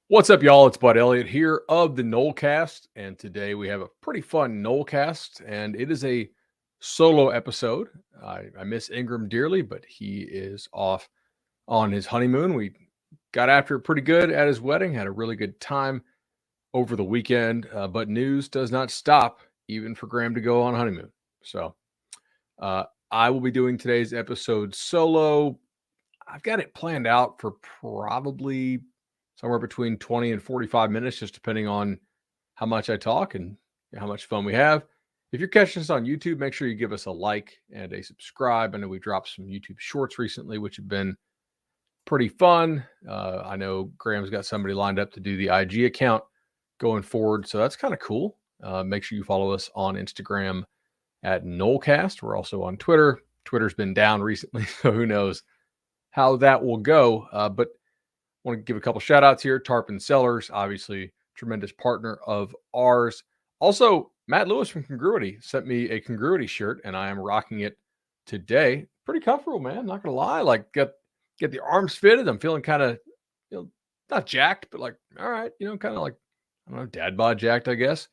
What's up, y'all? It's Bud Elliott here of the Nolecast, and today we have a pretty fun Nolecast, and it is a solo episode. I miss Ingram dearly, but he is off on his honeymoon. We got after it pretty good at his wedding, had a really good time over the weekend, but news does not stop even for Graham to go on honeymoon. So I will be doing today's episode solo. I've got it planned out for probably somewhere between 20 and 45 minutes, just depending on how much I talk and how much fun we have. If you're catching us on YouTube, make sure you give us a like and a subscribe. I know we dropped some YouTube shorts recently, which have been pretty fun. I know Graham's got somebody lined up to do the IG account going forward, so that's kind of cool. Make sure you follow us on Instagram at Nolecast. We're also on Twitter. Twitter's been down recently, so who knows how that will go. But I want to give a couple shout outs here. Tarpon Sellers, obviously, tremendous partner of ours. Also, Matt Lewis from Congruity sent me a Congruity shirt, and I am rocking it today. Pretty comfortable, man. Not gonna lie. Like, get the arms fitted. I'm feeling kind of, not jacked, but like, all right, kind of like, I don't know, dad bod jacked, I guess.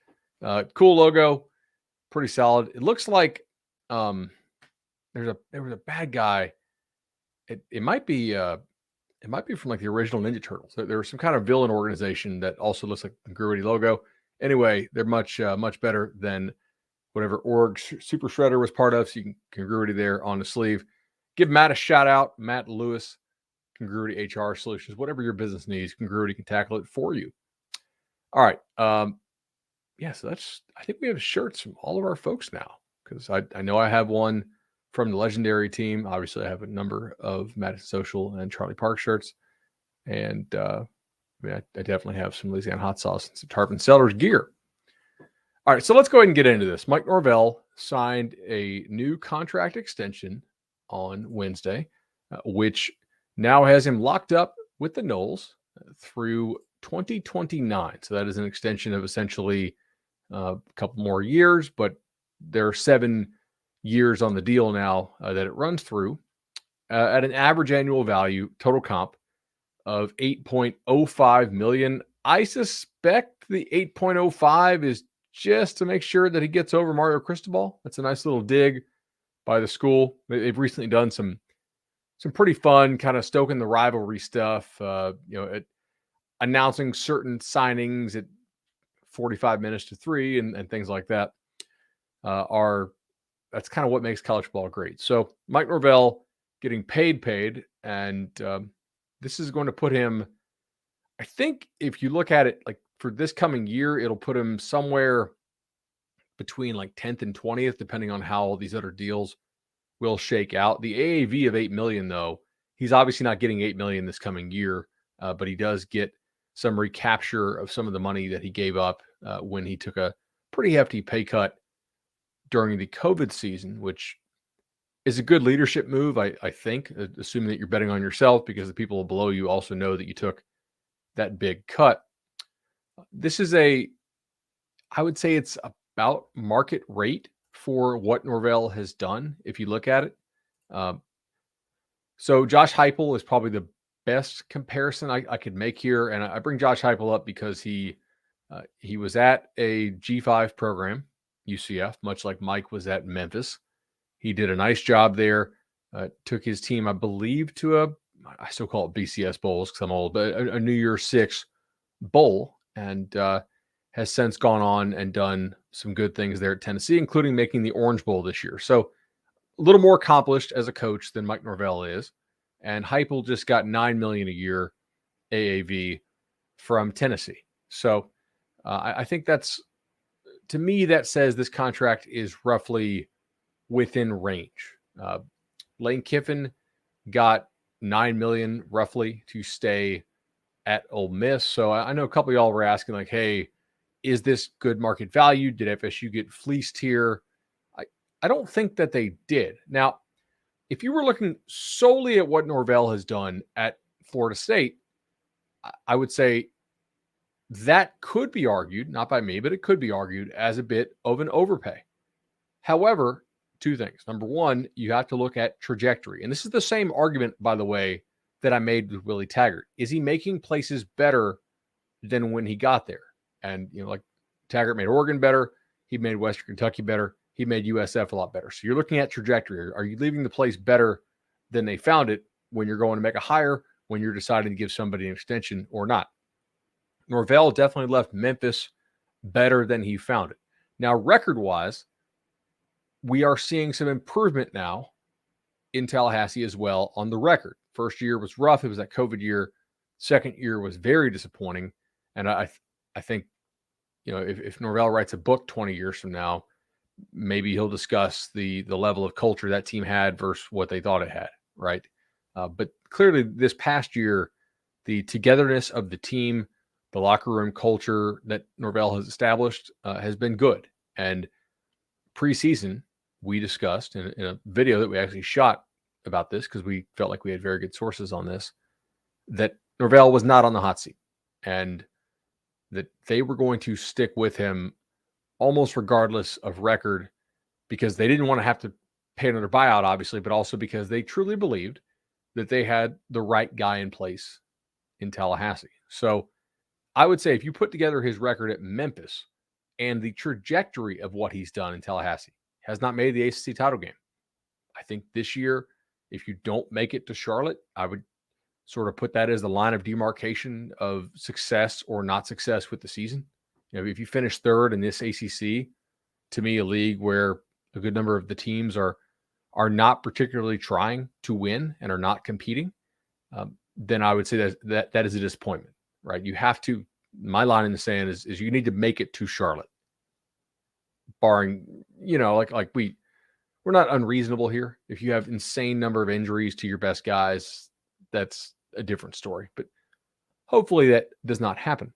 Cool logo, pretty solid. It looks like there was a bad guy. It might be from like the original Ninja Turtles. There was some kind of villain organization that also looks like the Congruity logo. Anyway, they're much better than whatever org Super Shredder was part of. So you can Congruity there on the sleeve. Give Matt a shout out, Matt Lewis, Congruity HR Solutions. Whatever your business needs, Congruity can tackle it for you. All right. So I think we have shirts from all of our folks now, because I know I have one from the legendary team. Obviously, I have a number of Madison Social and Charlie Park shirts. And I definitely have some Louisiana hot sauce and some Tarpon Sellers gear. All right, so let's go ahead and get into this. Mike Norvell signed a new contract extension on Wednesday, which now has him locked up with the Noles through 2029. So that is an extension of essentially a couple more years, but there are 7 years on the deal now that it runs through at an average annual value total comp of $8.05 million. I suspect the 8.05 is just to make sure that he gets over Mario Cristobal. That's a nice little dig by the school. They've recently done some pretty fun kind of stoking the rivalry stuff, announcing certain signings at 45 minutes to 3 and things like that. That's kind of what makes college football great. So Mike Norvell getting paid, and this is going to put him, I think if you look at it like for this coming year, it'll put him somewhere between like 10th and 20th, depending on how all these other deals will shake out. The AAV of $8 million, though, he's obviously not getting $8 million this coming year, but he does get some recapture of some of the money that he gave up when he took a pretty hefty pay cut during the COVID season, which is a good leadership move, I think, assuming that you're betting on yourself because the people below you also know that you took that big cut. This is I would say it's about market rate for what Norvell has done, if you look at it. So Josh Heupel is probably the best comparison I could make here. And I bring Josh Heupel up because he was at a G5 program, UCF, much like Mike was at Memphis. He did a nice job there, took his team, I believe, to I still call it BCS Bowls because I'm old, but a New Year's Six bowl, and has since gone on and done some good things there at Tennessee, including making the Orange Bowl this year. So a little more accomplished as a coach than Mike Norvell is. And Heupel just got $9 million a year AAV from Tennessee. So I think to me, that says this contract is roughly within range. Lane Kiffin got $9 million roughly to stay at Ole Miss. So I know a couple of y'all were asking like, hey, is this good market value? Did FSU get fleeced here? I don't think that they did. Now, if you were looking solely at what Norvell has done at Florida State, I would say that could be argued, not by me, but it could be argued as a bit of an overpay. However, 2 things. Number one, you have to look at trajectory. And this is the same argument, by the way, that I made with Willie Taggart. Is he making places better than when he got there. And, like Taggart made Oregon better. He made Western Kentucky better. He made USF a lot better. So you're looking at trajectory. Are you leaving the place better than they found it when you're going to make a hire, when you're deciding to give somebody an extension or not? Norvell definitely left Memphis better than he found it. Now, record-wise, we are seeing some improvement now in Tallahassee as well on the record. First year was rough. It was that COVID year. Second year was very disappointing. And I think, if Norvell writes a book 20 years from now, maybe he'll discuss the level of culture that team had versus what they thought it had, right? But clearly this past year, the togetherness of the team, the locker room culture that Norvell has established has been good. And preseason, we discussed in a video that we actually shot about this because we felt like we had very good sources on this, that Norvell was not on the hot seat and that they were going to stick with him almost regardless of record because they didn't want to have to pay another buyout, obviously, but also because they truly believed that they had the right guy in place in Tallahassee. So I would say if you put together his record at Memphis and the trajectory of what he's done in Tallahassee, has not made the ACC title game. I think this year, if you don't make it to Charlotte, I would sort of put that as the line of demarcation of success or not success with the season. If you finish third in this ACC, to me, a league where a good number of the teams are not particularly trying to win and are not competing, then I would say that is a disappointment, right? You have to. My line in the sand is you need to make it to Charlotte, barring we're not unreasonable here. If you have insane number of injuries to your best guys, that's a different story. But hopefully that does not happen.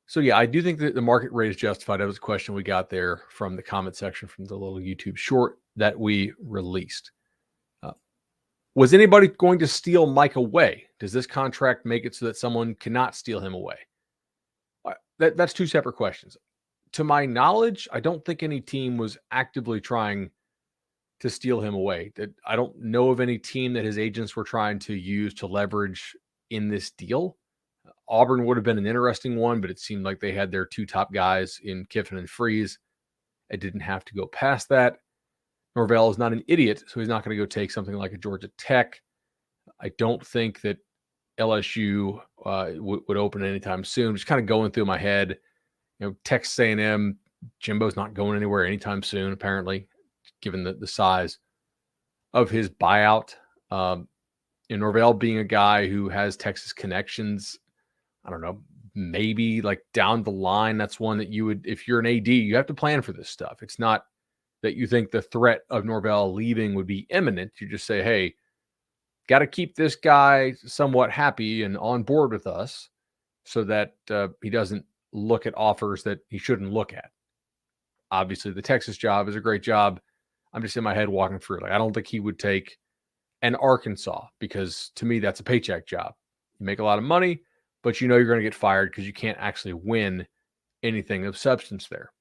So yeah, I do think that the market rate is justified. That was a question we got there from the comment section from the little YouTube short that we released. Was anybody going to steal Mike away? Does this contract make it so that someone cannot steal him away? That's two separate questions. To my knowledge, I don't think any team was actively trying to steal him away. I don't know of any team that his agents were trying to use to leverage in this deal. Auburn would have been an interesting one, but it seemed like they had their two top guys in Kiffin and Freeze. It didn't have to go past that. Norvell is not an idiot, so he's not going to go take something like a Georgia Tech. I don't think that LSU would open anytime soon. Just kind of going through my head. Texas A&M, Jimbo's not going anywhere anytime soon, apparently, given the size of his buyout. Norvell being a guy who has Texas connections, I don't know, maybe like down the line, that's one that you would, if you're an AD, you have to plan for this stuff. It's not that you think the threat of Norvell leaving would be imminent. You just say, hey, got to keep this guy somewhat happy and on board with us so that he doesn't look at offers that he shouldn't look at. Obviously, the Texas job is a great job. I'm just in my head walking through it. I don't think he would take an Arkansas because to me, that's a paycheck job. You make a lot of money, but you're going to get fired because you can't actually win anything of substance there.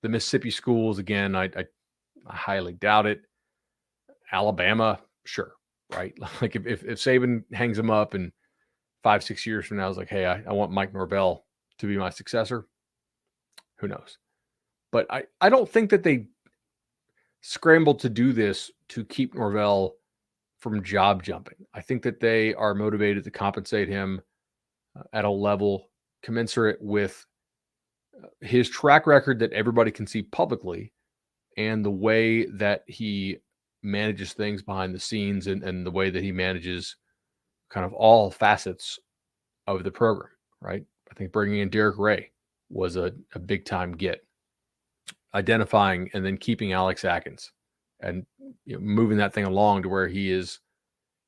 The Mississippi schools, again, I highly doubt it. Alabama, sure, right? Like if Saban hangs him up in 5-6 years from now, I was like, hey, I want Mike Norvell to be my successor. Who knows? But I don't think that they scrambled to do this to keep Norvell from job jumping. I think that they are motivated to compensate him at a level commensurate with his track record that everybody can see publicly and the way that he manages things behind the scenes and the way that he manages kind of all facets of the program, right? I think bringing in Derek Ray was a big time get. Identifying and then keeping Alex Atkins and moving that thing along to where he is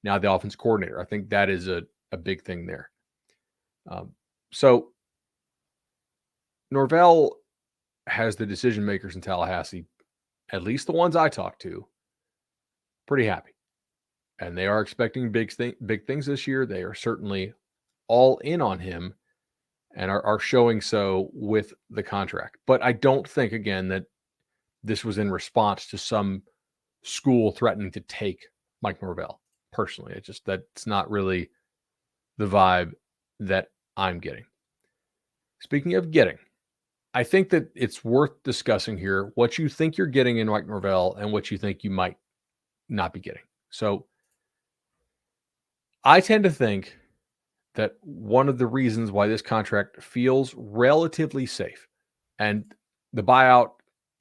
now the offense coordinator. I think that is a big thing there. So Norvell has the decision makers in Tallahassee, at least the ones I talked to, pretty happy. And they are expecting big things this year. They are certainly all in on him and are showing so with the contract. But I don't think, again, that this was in response to some school threatening to take Mike Norvell. Personally, that's not really the vibe that I'm getting. Speaking of getting, I think that it's worth discussing here what you think you're getting in Mike Norvell and what you think you might not be getting. So I tend to think that one of the reasons why this contract feels relatively safe, and the buyout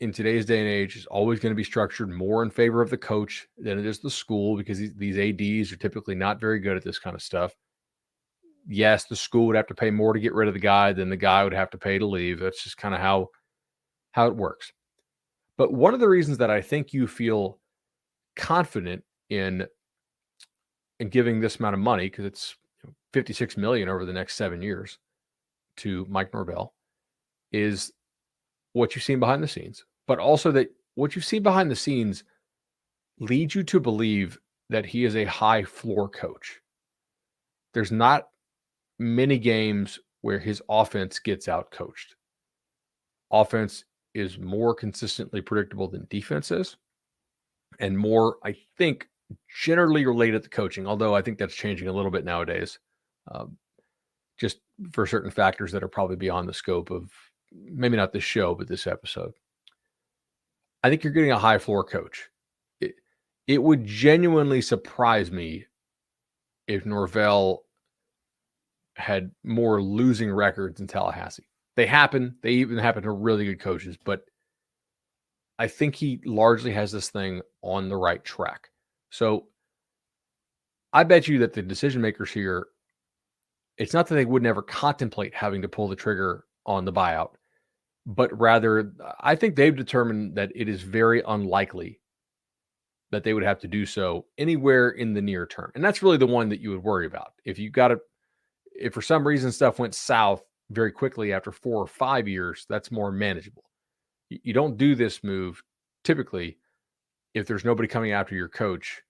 in today's day and age is always going to be structured more in favor of the coach than it is the school, because these ADs are typically not very good at this kind of stuff. Yes, the school would have to pay more to get rid of the guy than the guy would have to pay to leave. That's just kind of how it works. But one of the reasons that I think you feel confident in giving this amount of money, because it's $56 million over the next 7 years to Mike Norvell, is what you've seen behind the scenes, but also that what you've seen behind the scenes leads you to believe that he is a high floor coach. There's not many games where his offense gets out coached. Offense is more consistently predictable than defense is, and more, I think, generally related to coaching, although I think that's changing a little bit nowadays, just for certain factors that are probably beyond the scope of maybe not this show, but this episode. I think you're getting a high floor coach. It would genuinely surprise me if Norvell had more losing records in Tallahassee. They happen. They even happen to really good coaches, but I think he largely has this thing on the right track. So I bet you that the decision makers here, it's not that they would never contemplate having to pull the trigger on the buyout, but rather I think they've determined that it is very unlikely that they would have to do so anywhere in the near term. And that's really the one that you would worry about. If for some reason stuff went south very quickly after 4 or 5 years, that's more manageable. You don't do this move typically if there's nobody coming after your coach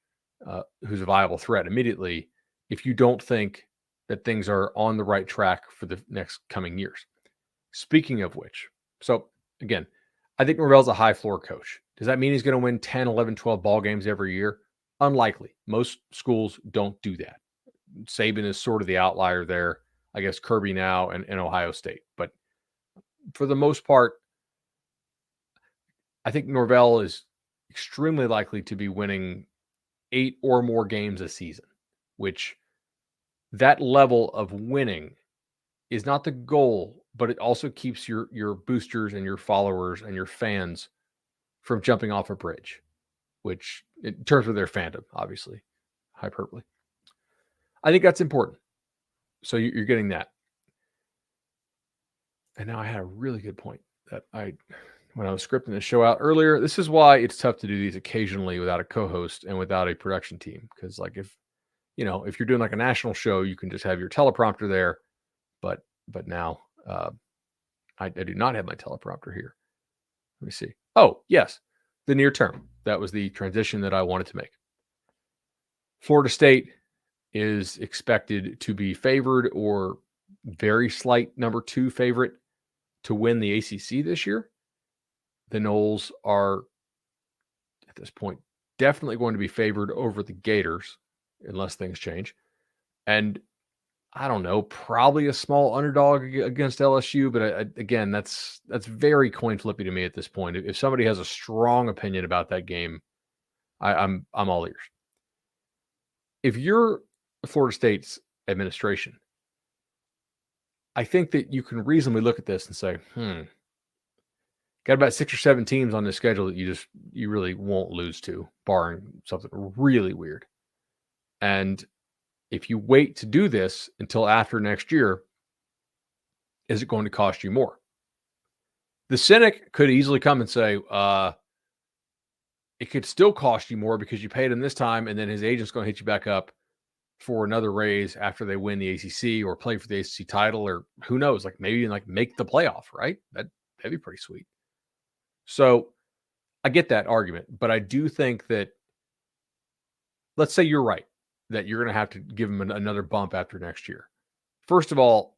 who's a viable threat immediately, if you don't think that things are on the right track for the next coming years. Speaking of which, so again, I think Norvell's a high floor coach. Does that mean he's going to win 10, 11, 12 ball games every year? Unlikely. Most schools don't do that. Saban is sort of the outlier there. I guess Kirby now and Ohio State. But for the most part, I think Norvell is extremely likely to be winning 8 or more games a season, which that level of winning is not the goal, but it also keeps your boosters and your followers and your fans from jumping off a bridge, which in terms of their fandom, obviously, hyperbole. I think that's important. So you're getting that. And now I had a really good point that when I was scripting the show out earlier. This is why it's tough to do these occasionally without a co-host and without a production team. Because if you're doing like a national show, you can just have your teleprompter there. But now I do not have my teleprompter here. Let me see. Oh, yes. The near term. That was the transition that I wanted to make. Florida State is expected to be favored or very slight number 2 favorite to win the ACC this year. The Noles are, at this point, definitely going to be favored over the Gators unless things change. And I don't know, probably a small underdog against LSU, but again, that's very coin flippy to me at this point. If somebody has a strong opinion about that game, I'm all ears. If you're Florida State's administration, I think that you can reasonably look at this and say, got about 6 or 7 teams on this schedule that you really won't lose to, barring something really weird. And if you wait to do this until after next year, is it going to cost you more? The cynic could easily come and say, it could still cost you more because you paid him this time, and then his agent's going to hit you back up for another raise after they win the ACC or play for the ACC title, or who knows, maybe make the playoff, right? That'd be pretty sweet. So I get that argument, but I do think that, let's say you're right, that you're going to have to give him another bump after next year. First of all,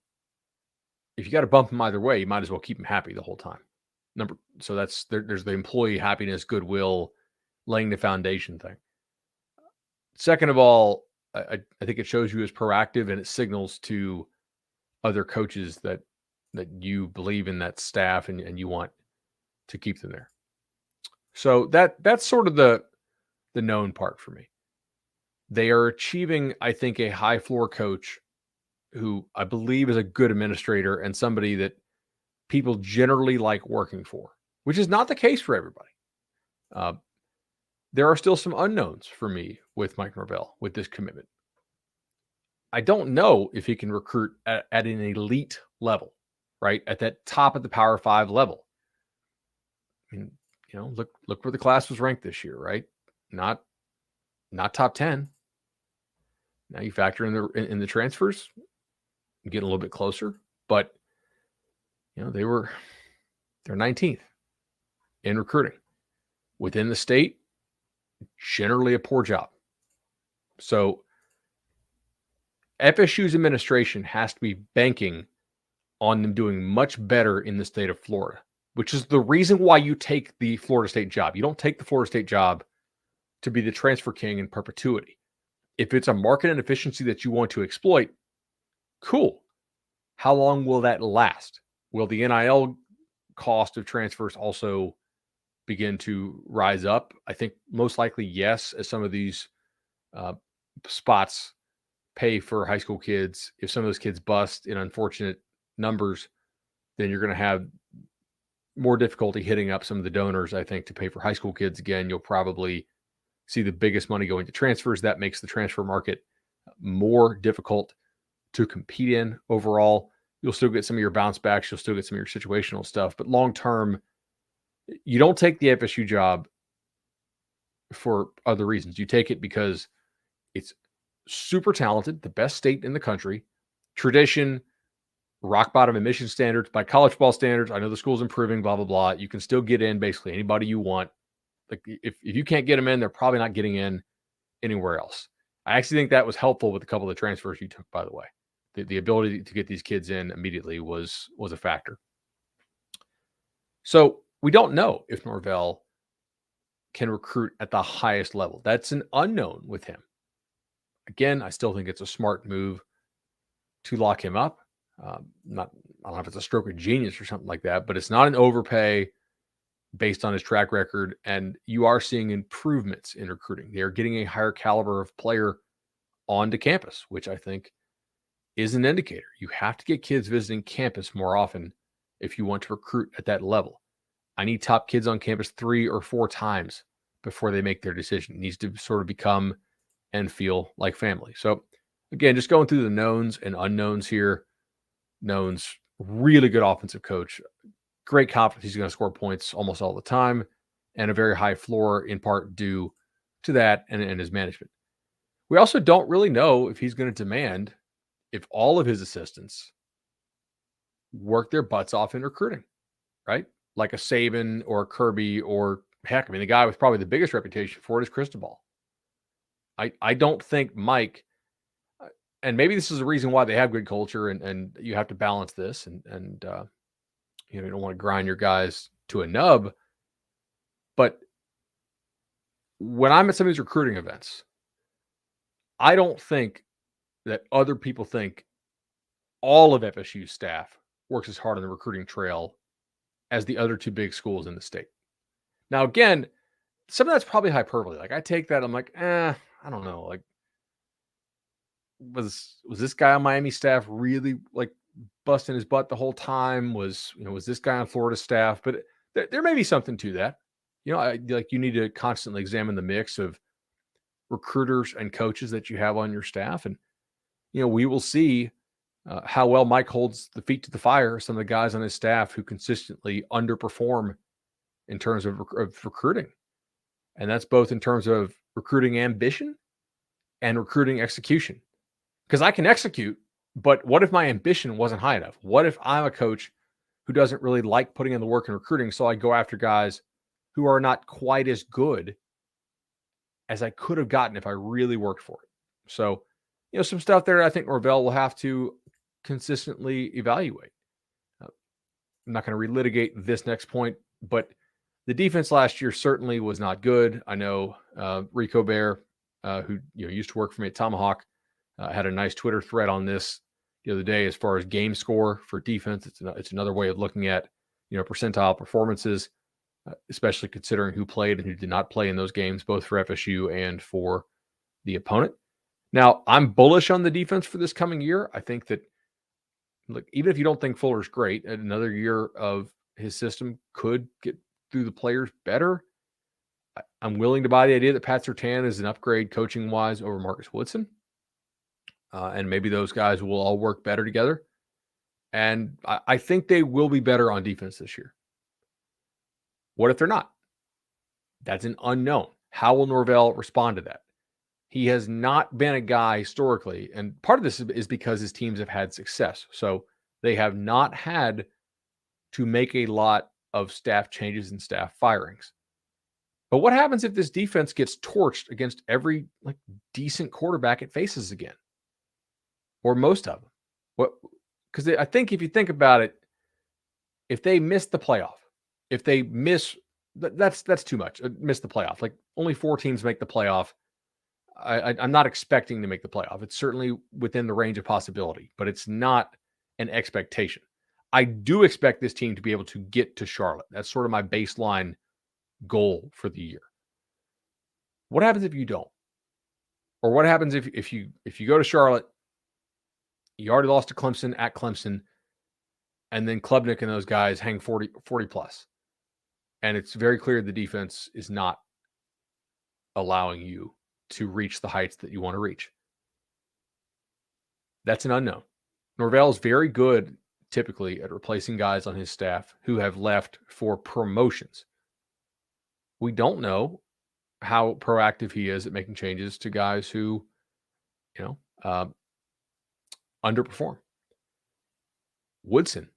if you got to bump him either way, you might as well keep him happy the whole time. So there's the employee happiness, goodwill, laying the foundation thing. Second of all, I think it shows you as proactive, and it signals to other coaches that you believe in that staff and you want to keep them there. So that's sort of the known part for me. They are achieving, I think, a high floor coach who I believe is a good administrator and somebody that people generally like working for, which is not the case for everybody. There are still some unknowns for me with Mike Norvell with this commitment. I don't know if he can recruit at an elite level, right? At that top of the Power 5 level. I mean, look where the class was ranked this year, right? Not top 10. Now you factor in the transfers, getting a little bit closer, but they're 19th in recruiting within the state. Generally a poor job. So FSU's administration has to be banking on them doing much better in the state of Florida, which is the reason why you take the Florida State job. You don't take the Florida State job to be the transfer king in perpetuity. If it's a market inefficiency that you want to exploit, cool. How long will that last? Will the NIL cost of transfers also begin to rise up? I think most likely yes, as some of these spots pay for high school kids. If some of those kids bust in unfortunate numbers, then you're going to have more difficulty hitting up some of the donors, I think, to pay for high school kids. Again, you'll probably see the biggest money going to transfers. That makes the transfer market more difficult to compete in overall. You'll still get some of your bounce backs. You'll still get some of your situational stuff. But long term, you don't take the FSU job for other reasons. You take it because it's super talented, the best state in the country, tradition, rock bottom admission standards by college football standards. I know the school's improving, blah, blah, blah. You can still get in basically anybody you want. Like if you can't get them in, they're probably not getting in anywhere else. I actually think that was helpful with a couple of the transfers you took, by the way. The ability to get these kids in immediately was a factor. So we don't know if Norvell can recruit at the highest level. That's an unknown with him. Again, I still think it's a smart move to lock him up. I don't know if it's a stroke of genius or something like that, but it's not an overpay based on his track record. And you are seeing improvements in recruiting. They are getting a higher caliber of player onto campus, which I think is an indicator. You have to get kids visiting campus more often if you want to recruit at that level. I need top kids on campus 3 or 4 times before they make their decision. It needs to sort of become and feel like family. So again, just going through the knowns and unknowns here. Knowns, really good offensive coach, great confidence he's going to score points almost all the time, and a very high floor in part due to that and his management. We also don't really know if he's going to demand if all of his assistants work their butts off in recruiting, right? Like a Saban or a Kirby or heck, I mean, the guy with probably the biggest reputation for it is Cristobal. I don't think Mike, and maybe this is the reason why they have good culture and you have to balance this and you don't want to grind your guys to a nub. But when I'm at some of these recruiting events, I don't think that other people think all of FSU's staff works as hard on the recruiting trail as the other 2 big schools in the state. Now, again, some of that's probably hyperbole. Like I take that, I'm like, I don't know. Like, was this guy on Miami staff really like busting his butt the whole time? Was this guy on Florida staff? But there may be something to that. You need to constantly examine the mix of recruiters and coaches that you have on your staff. And, we will see how well Mike holds the feet to the fire. Some of the guys on his staff who consistently underperform in terms of recruiting. And that's both in terms of recruiting ambition and recruiting execution. Because I can execute, but what if my ambition wasn't high enough? What if I'm a coach who doesn't really like putting in the work in recruiting, so I go after guys who are not quite as good as I could have gotten if I really worked for it? So, some stuff there I think Norvell will have to consistently evaluate. I'm not going to relitigate this next point, but the defense last year certainly was not good. I know Rico Bear, who used to work for me at Tomahawk, had a nice Twitter thread on this. the other day as far as game score for defense. It's another way of looking at, percentile performances, especially considering who played and who did not play in those games, both for FSU and for the opponent. Now, I'm bullish on the defense for this coming year. I think that, look, even if you don't think Fuller's great, another year of his system could get through the players better. I'm willing to buy the idea that Pat Surtain is an upgrade coaching-wise over Marcus Woodson. And maybe those guys will all work better together. And I think they will be better on defense this year. What if they're not? That's an unknown. How will Norvell respond to that? He has not been a guy historically, and part of this is because his teams have had success. So they have not had to make a lot of staff changes and staff firings. But what happens if this defense gets torched against every decent quarterback it faces again? Or most of them? Because I think if you think about it, if they miss the playoff, if they miss, that's too much. Miss the playoff. Only 4 teams make the playoff. I'm not expecting to make the playoff. It's certainly within the range of possibility, but it's not an expectation. I do expect this team to be able to get to Charlotte. That's sort of my baseline goal for the year. What happens if you don't? Or what happens if you go to Charlotte, you already lost to Clemson at Clemson, and then Klubnik and those guys hang 40 plus. And it's very clear the defense is not allowing you to reach the heights that you want to reach. That's an unknown. Norvell is very good typically at replacing guys on his staff who have left for promotions. We don't know how proactive he is at making changes to guys who, underperform. Woodson,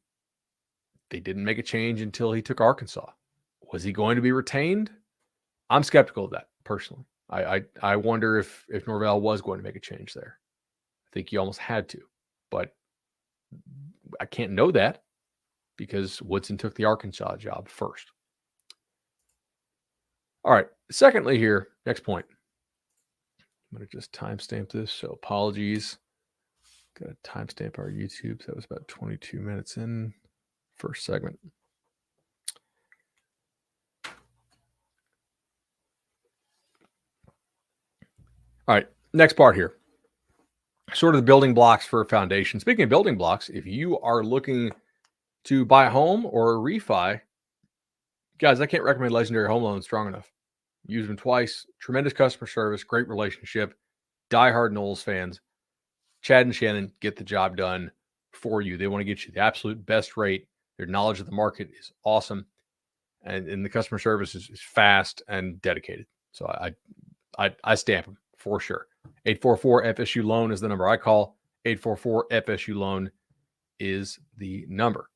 they didn't make a change until he took Arkansas. Was he going to be retained? I'm skeptical of that personally. I wonder if Norvell was going to make a change there. I think he almost had to, but I can't know that because Woodson took the Arkansas job first. All right. Secondly here, next point. I'm going to just timestamp this, so apologies. Got to timestamp our YouTube. So that was about 22 minutes in first segment. All right, next part here. Sort of the building blocks for a foundation. Speaking of building blocks, if you are looking to buy a home or a refi, guys, I can't recommend Legendary Home Loans strong enough. Used them twice. Tremendous customer service, great relationship. Diehard Knowles fans. Chad and Shannon get the job done for you. They want to get you the absolute best rate. Their knowledge of the market is awesome. And the customer service is fast and dedicated. So I stamp them for sure. 844-FSU loan is the number I call. 844-FSU loan is the number.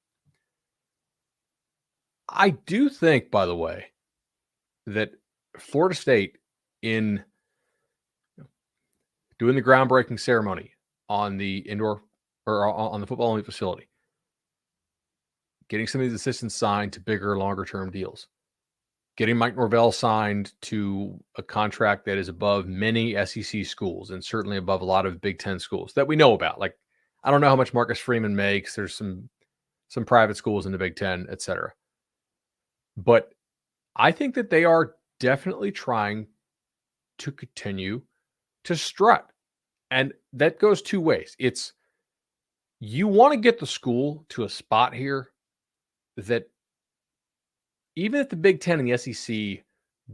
I do think, by the way, that Florida State, in doing the groundbreaking ceremony on the indoor or on the football only facility, getting some of these assistants signed to bigger, longer term deals, getting Mike Norvell signed to a contract that is above many SEC schools and certainly above a lot of Big Ten schools that we know about. I don't know how much Marcus Freeman makes. There's some private schools in the Big Ten, et cetera. But I think that they are definitely trying to continue to strut. And that goes two ways. It's you want to get the school to a spot here that even if the Big Ten and the SEC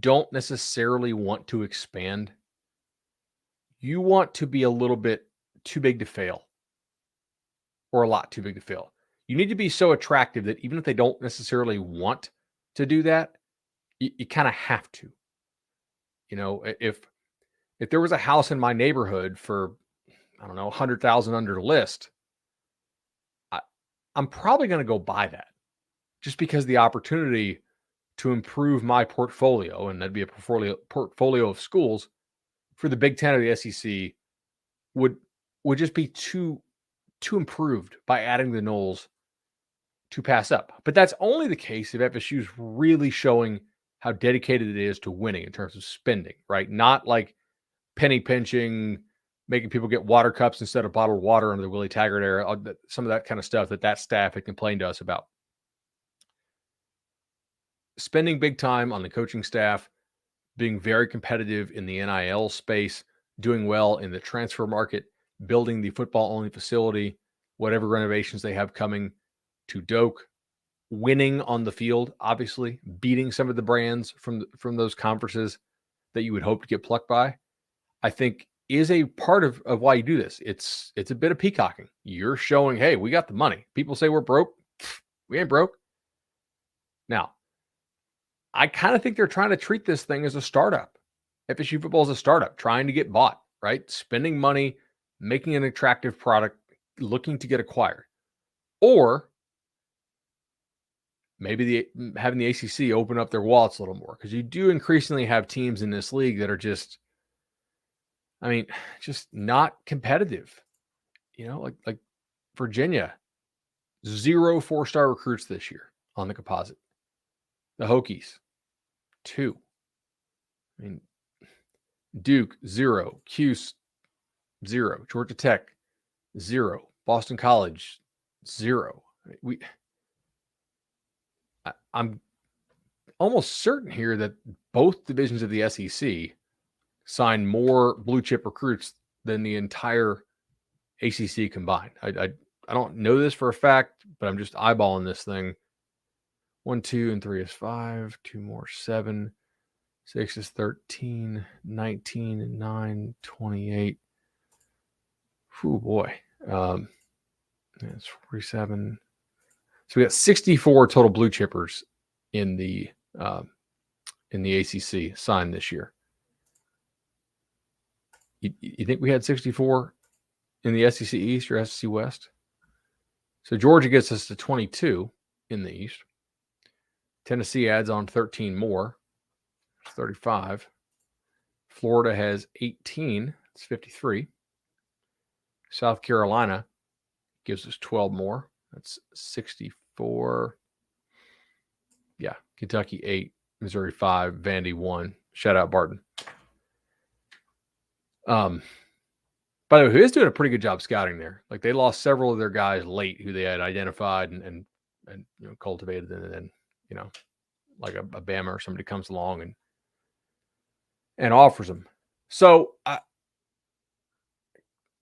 don't necessarily want to expand, you want to be a little bit too big to fail or a lot too big to fail. You need to be so attractive that even if they don't necessarily want to do that, you kind of have to. If there was a house in my neighborhood for, I don't know, 100,000 under list, I'm probably going to go buy that just because the opportunity to improve my portfolio, and that'd be a portfolio of schools for the Big Ten or the SEC, would just be too improved by adding the Knowles to pass up. But that's only the case if FSU is really showing how dedicated it is to winning in terms of spending, right? Not like penny pinching, making people get water cups instead of bottled water under the Willie Taggart era, some of that kind of stuff that staff had complained to us about. Spending big time on the coaching staff, being very competitive in the NIL space, doing well in the transfer market, building the football-only facility, whatever renovations they have coming to Doak, winning on the field, obviously, beating some of the brands from those conferences that you would hope to get plucked by, I think is a part of why you do this. It's a bit of peacocking. You're showing, hey, we got the money. People say we're broke. We ain't broke. Now, I kind of think they're trying to treat this thing as a startup. FSU football is a startup trying to get bought, right? Spending money, making an attractive product, looking to get acquired. Or maybe having the ACC open up their wallets a little more, because you do increasingly have teams in this league that are just not competitive. Like Virginia, 0 4-star recruits this year on the composite. The Hokies, 2. Duke, 0. Cuse, 0. Georgia Tech, 0. Boston College, 0. I'm almost certain here that both divisions of the SEC signed more blue chip recruits than the entire ACC combined. I don't know this for a fact, but I'm just eyeballing this thing. 1, 2, and 3 is 5. 2 more, 7. 6 is 13. 19 and 9, 28. Oh boy. That's 47. So we got 64 total blue chippers in the ACC signed this year. You think we had 64 in the SEC East or SEC West? So Georgia gets us to 22 in the East. Tennessee adds on 13 more. It's 35. Florida has 18. It's 53. South Carolina gives us 12 more. That's 64. Yeah. Kentucky 8. Missouri 5. Vandy 1. Shout out Barton. By the way, who is doing a pretty good job scouting there. Like, they lost several of their guys late who they had identified and cultivated, and then like a Bama or somebody comes along and offers them. So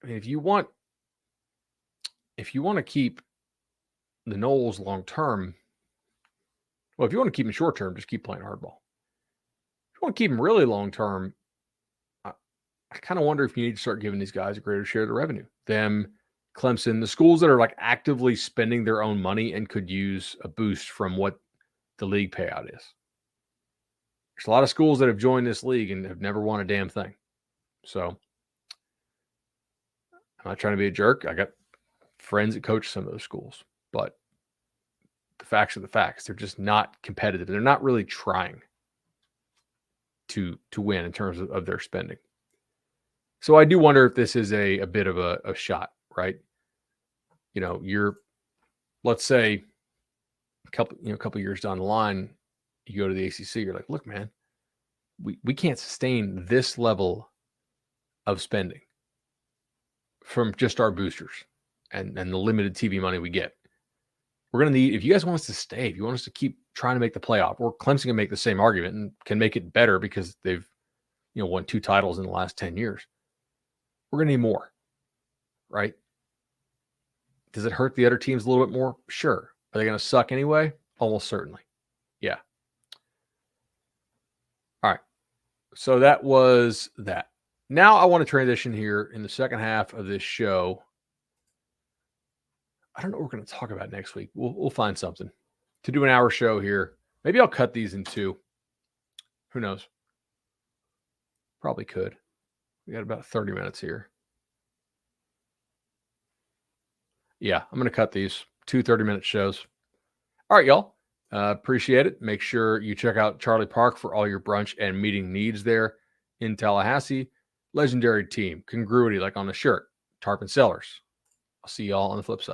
if you want to keep the Noles long term, well, if you want to keep them short term, just keep playing hardball. If you want to keep them really long term, I kind of wonder if you need to start giving these guys a greater share of the revenue. Them, Clemson, the schools that are like actively spending their own money and could use a boost from what the league payout is. There's a lot of schools that have joined this league and have never won a damn thing. So I'm not trying to be a jerk. I got friends that coach some of those schools, but the facts are the facts. They're just not competitive. They're not really trying to win in terms of their spending. So I do wonder if this is a bit of a shot, right? Let's say a couple years down the line, you go to the ACC, you're like, look, man, we can't sustain this level of spending from just our boosters and the limited TV money we get. We're going to need, if you guys want us to stay, if you want us to keep trying to make the playoff, or Clemson can make the same argument and can make it better because they've won 2 titles in the last 10 years. We're going to need more, right? Does it hurt the other teams a little bit more? Sure. Are they going to suck anyway? Almost certainly. Yeah. All right. So that was that. Now I want to transition here in the second half of this show. I don't know what we're going to talk about next week. We'll find something to do an hour show here. Maybe I'll cut these in 2. Who knows? Probably could. We got about 30 minutes here. Yeah, I'm going to cut these 2 30-minute shows. All right, y'all. Appreciate it. Make sure you check out Charlie Park for all your brunch and meeting needs there in Tallahassee. Legendary team. Congruity, like on the shirt. Tarpon Sellers. I'll see y'all on the flip side.